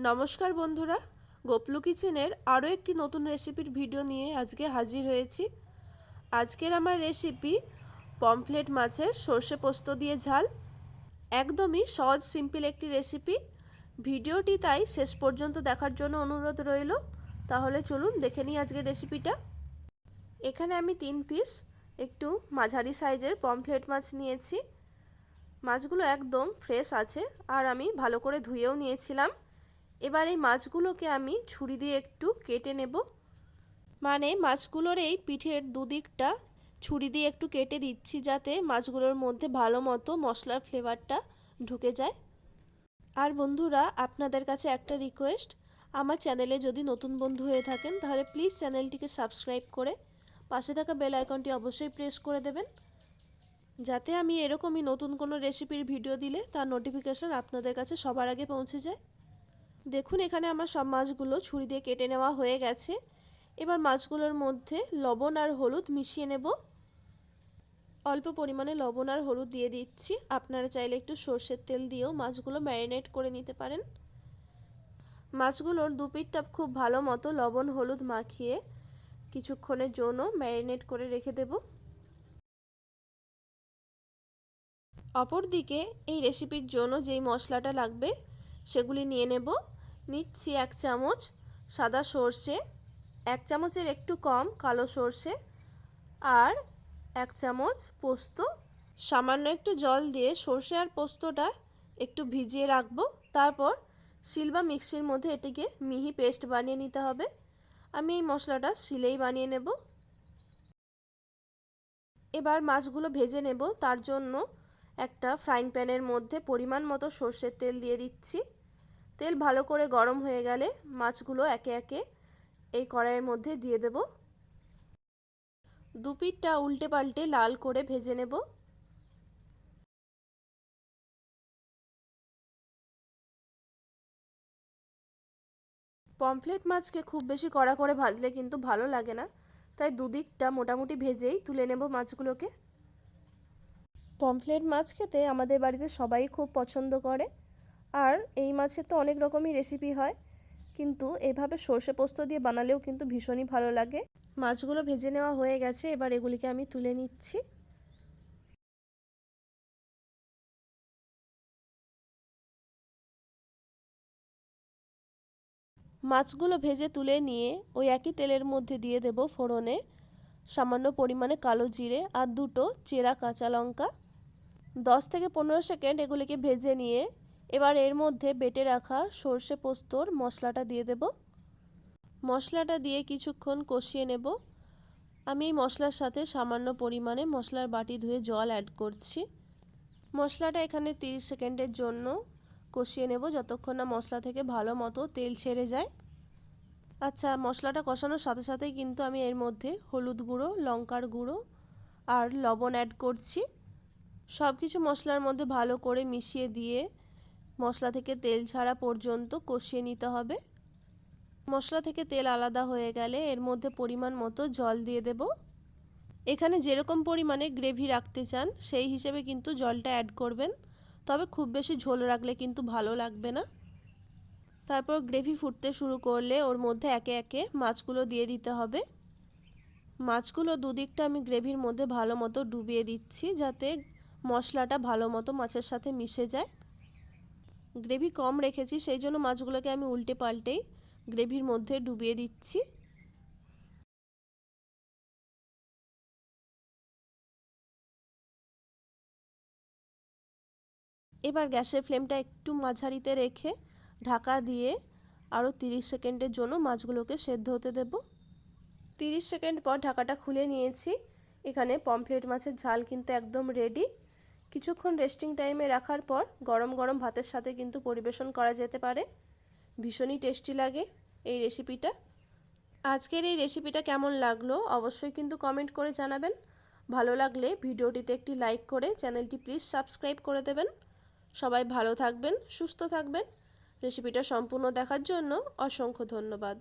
নমস্কার বন্ধুরা, গোপলু কিচেনের আরও একটি নতুন রেসিপির ভিডিও নিয়ে আজকে হাজির হয়েছি। আজকের আমার রেসিপি পমফ্রেট মাছের সর্ষে পোস্ত দিয়ে ঝাল। একদমই সহজ সিম্পল একটি রেসিপি। ভিডিওটি তাই শেষ পর্যন্ত দেখার জন্য অনুরোধ রইল। তাহলে চলুন দেখে নিই আজকের রেসিপিটা। এখানে আমি 3 পিস একটু মাঝারি সাইজের পমফ্রেট মাছ নিয়েছি। মাছগুলো একদম ফ্রেশ আছে আর আমি ভালো করে ধুয়েও নিয়েছিলাম। এবার এই মাছগুলোকে আমি ছুরি দিয়ে একটু কেটে নেব। মানে মাছগুলোর এই পিঠের দুদিকটা ছুরি দিয়ে একটু কেটে দিচ্ছি, যাতে মাছগুলোর মধ্যে ভালো মতো মশলার ফ্লেভারটা ঢুকে যায়। আর বন্ধুরা, আপনাদের কাছে একটা রিকোয়েস্ট, আমার চ্যানেলে যদি নতুন বন্ধু হয়ে থাকেন তাহলে প্লিজ চ্যানেলটিকে সাবস্ক্রাইব করে পাশে থাকা বেল আইকনটি অবশ্যই প্রেস করে দেবেন, যাতে আমি এরকমই নতুন কোনো রেসিপির ভিডিও দিলে তার নোটিফিকেশন আপনাদের কাছে সবার আগে পৌঁছে যায়। দেখুন, এখানে আমার সব মাছগুলো ছুরি দিয়ে কেটে নেওয়া হয়ে গেছে। এবার মাছগুলোর মধ্যে লবণ আর হলুদ মিশিয়ে নেব। অল্প পরিমাণে লবণ আর হলুদ দিয়ে দিচ্ছি। আপনারা চাইলে একটু সর্ষের তেল দিয়েও মাছগুলো ম্যারিনেট করে নিতে পারেন। মাছগুলোর দুপিঠটা খুব ভালো মতো লবণ হলুদ মাখিয়ে কিছুক্ষণের জন্য ম্যারিনেট করে রেখে দেব। অপরদিকে এই রেসিপির জন্য যেই মশলাটা লাগবে সেগুলি নিয়ে নেব। নিচ্ছি 1 চামচ সাদা সর্ষে, 1 চামচের একটু কম কালো সর্ষে, আর 1 চামচ পোস্ত। সামান্য একটু জল দিয়ে সর্ষে আর পোস্তটা একটু ভিজিয়ে রাখবো। তারপর শিল বা মিক্সির মধ্যে এটিকে মিহি পেস্ট বানিয়ে নিতে হবে। আমি এই মশলাটা শিলেই বানিয়ে নেব। এবার মাছগুলো ভেজে নেব। তার জন্য একটা ফ্রাইং প্যানের মধ্যে পরিমাণ মতো সর্ষের তেল দিয়ে দিচ্ছি। তেল ভালো করে গরম হয়ে গেলে মাছগুলো একে একে এই কড়াইয়ের মধ্যে দিয়ে দেব। দুপিঠটা উল্টে পাল্টে লাল করে ভেজে নেব। পমফ্রেট মাছকে খুব বেশি কড়া করে ভাজলে কিন্তু ভালো লাগে না, তাই দুদিকটা মোটামুটি ভেজেই তুলে নেব মাছগুলোকে। পমফ্রেট মাছ খেতে আমাদের বাড়িতে সবাই খুব পছন্দ করে। আর এই মাছের তো অনেক রকমই রেসিপি হয়, কিন্তু এভাবে সর্ষে পোস্ত দিয়ে বানালেও কিন্তু ভীষণই ভালো লাগে। মাছগুলো ভেজে নেওয়া হয়ে গেছে, এবার এগুলিকে আমি তুলে নিচ্ছি। মাছগুলো ভেজে তুলে নিয়ে ওই একই তেলের মধ্যে দিয়ে দেব ফোড়নে সামান্য পরিমাণে কালো জিরে আর 2টো চেরা কাঁচা লঙ্কা। 10 থেকে 15 সেকেন্ড এগুলিকে ভেজে নিয়ে এবার এর মধ্যে বেটে রাখা সর্ষে পোস্তর মশলাটা দিয়ে দেব। মশলাটা দিয়ে কিছুক্ষণ কষিয়ে নেব। আমি এই মশলার সাথে সামান্য পরিমাণে মশলার বাটি ধুয়ে জল অ্যাড করছি। মশলাটা এখানে 30 সেকেন্ডের জন্য কষিয়ে নেব, যতক্ষণ না মশলা থেকে ভালো মতো তেল ছেড়ে যায়। আচ্ছা, মশলাটা কষানোর সাথে সাথেই কিন্তু আমি এর মধ্যে হলুদ গুঁড়ো, লঙ্কার গুঁড়ো আর লবণ অ্যাড করছি। সব কিছু মশলার মধ্যে ভালো করে মিশিয়ে দিয়ে মশলা থেকে তেল ছাড়া পর্যন্ত কষিয়ে নিতে হবে। মশলা থেকে তেল আলাদা হয়ে গেলে এর মধ্যে পরিমাণ মতো জল দিয়ে দেব। এখানে যেরকম পরিমাণে গ্রেভি রাখতে চান সেই হিসেবে কিন্তু জলটা অ্যাড করবেন, তবে খুব বেশি ঝোল রাখলে কিন্তু ভালো লাগবে না। তারপর গ্রেভি ফুটতে শুরু করলে ওর মধ্যে একে একে মাছগুলো দিয়ে দিতে হবে। মাছগুলো দুদিকটা আমি গ্রেভির মধ্যে ভালো মতো ডুবিয়ে দিচ্ছি, যাতে মশলাটা ভালো মতো মাছের সাথে মিশে যায়। গ্রেভি কম রেখেছি, সেই জন্য মাছগুলোকে আমি উল্টে পাল্টেই গ্রেভির মধ্যে ডুবিয়ে দিচ্ছি। এবার গ্যাসের ফ্লেমটা একটু মাঝারিতে রেখে ঢাকা দিয়ে আরও 30 সেকেন্ডের জন্য মাছগুলোকে সেদ্ধ হতে দেব। 30 সেকেন্ড পর ঢাকাটা খুলে নিয়েছি। এখানে পমফ্রেট মাছের ঝাল কিন্তু একদম রেডি। কিছুক্ষণ রেস্টিং টাইমে রাখার পর গরম গরম ভাতের সাথে কিন্তু পরিবেশন করা যেতে পারে। ভীষণই টেস্টি লাগে এই রেসিপিটা। আজকের এই রেসিপিটা কেমন লাগলো অবশ্যই কিন্তু কমেন্ট করে জানাবেন। ভালো লাগলে ভিডিওটিতে একটি লাইক করে চ্যানেলটি প্লিজ সাবস্ক্রাইব করে দেবেন। সবাই ভালো থাকবেন, সুস্থ থাকবেন। রেসিপিটা সম্পূর্ণ দেখার জন্য অসংখ্য ধন্যবাদ।